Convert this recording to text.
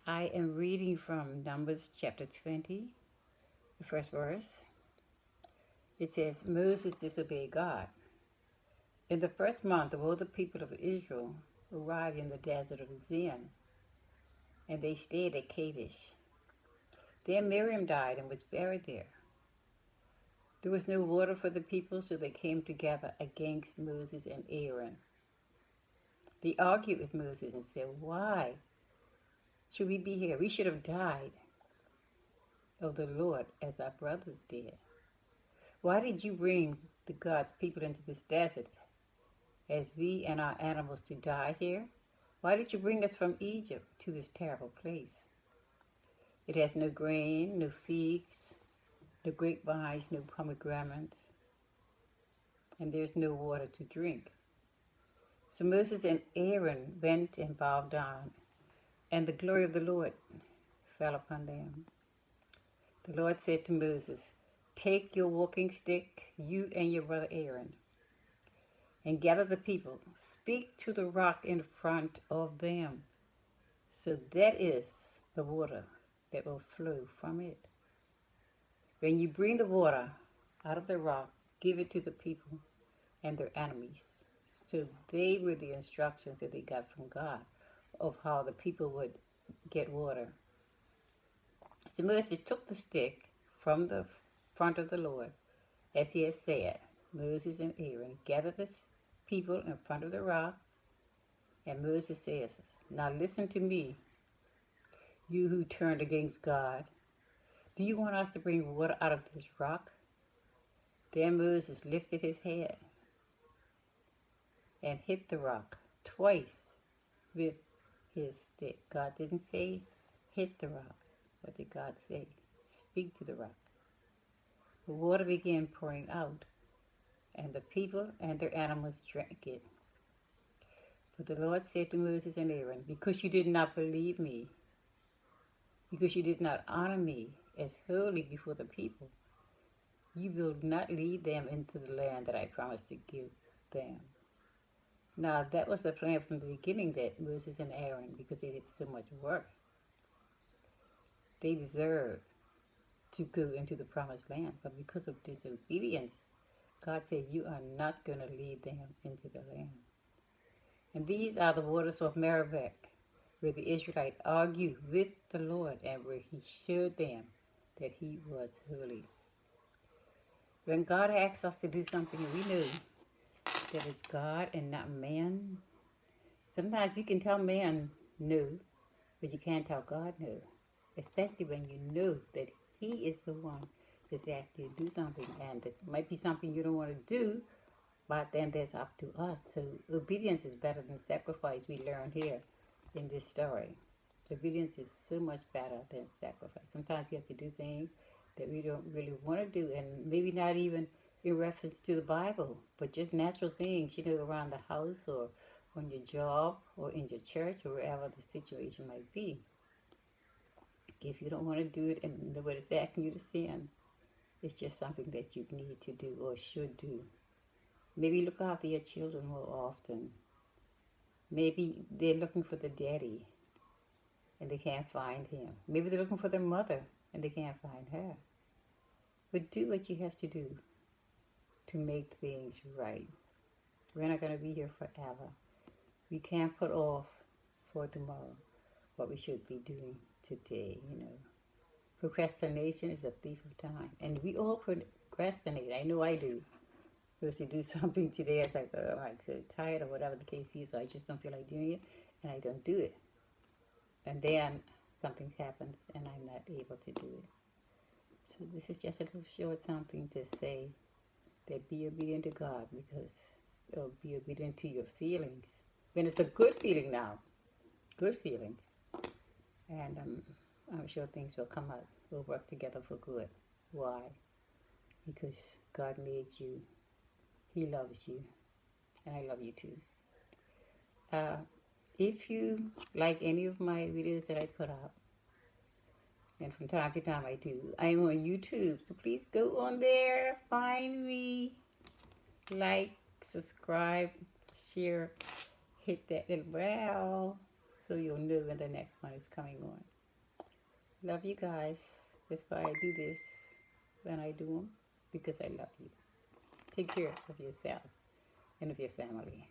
I am reading from Numbers chapter 20, the first verse. It says, Moses disobeyed God. In the first month, all the people of Israel arrived in the desert of Zin, and they stayed at Kadesh. Then Miriam died and was buried there. There was no water for the people, so they came together against Moses and Aaron. They argued with Moses and said, Why should we be here? We should have died of the Lord as our brothers did. Why did you bring the God's people into this desert as we and our animals to die here? Why did you bring us from Egypt to this terrible place? It has no grain, no figs, no grapevines, no pomegranates, and there's no water to drink. So Moses and Aaron went and bowed down, and the glory of the Lord fell upon them. The Lord said to Moses, Take your walking stick, you and your brother Aaron, and gather the people. Speak to the rock in front of them. So that is the water that will flow from it. When you bring the water out of the rock, give it to the people and their enemies. So they were the instructions that they got from God of how the people would get water. So Moses took the stick from the front of the Lord, as he had said. Moses and Aaron gathered the people in front of the rock, and Moses says, Now listen to me, you who turned against God. Do you want us to bring water out of this rock? Then Moses lifted his head and hit the rock twice with his stick. God didn't say hit the rock. What did God say? Speak to the rock. The water began pouring out, and the people and their animals drank it. But the Lord said to Moses and Aaron, Because you did not believe me, because you did not honor me as holy before the people, you will not lead them into the land that I promised to give them. Now that was the plan from the beginning, that Moses and Aaron, because they did so much work, they deserved to go into the promised land. But because of disobedience, God said, You are not going to lead them into the land. And these are the waters of Meribah, where the Israelites argued with the Lord and where he showed them that he was holy. When God asks us to do something, we know that it's God and not man. Sometimes you can tell man no, but you can't tell God no. Especially when you know that he is the one that's asking you to do something, and it might be something you don't want to do, but then that's up to us. So obedience is better than sacrifice, we learn here in this story. Obedience is so much better than sacrifice. Sometimes we have to do things that we don't really want to do, and maybe not even in reference to the Bible, but just natural things, around the house or on your job or in your church or wherever the situation might be. If you don't want to do it and nobody's asking you to sin, it's just something that you need to do or should do. Maybe look after your children more often. Maybe they're looking for the daddy and they can't find him. Maybe they're looking for their mother and they can't find her. But do what you have to do to make things right. We're not going to be here forever. We can't put off for tomorrow what we should be doing today. Procrastination is a thief of time. And we all procrastinate. I know I do. Supposed to do something today, it's like, oh, I'm so tired or whatever the case is, so I just don't feel like doing it, and I don't do it. And then something happens, and I'm not able to do it. So this is just a little short something to say that be obedient to God, because it'll be obedient to your feelings. When it's a good feeling now, good feelings. And I'm sure things will come out. We'll work together for good. Why? Because God made you. He loves you. And I love you too. If you like any of my videos that I put out, and from time to time I do, I'm on YouTube. So please go on there, find me, like, subscribe, share, hit that little bell so you'll know when the next one is coming on. Love you guys. That's why I do this when I do them, because I love you. Take care of yourself and of your family.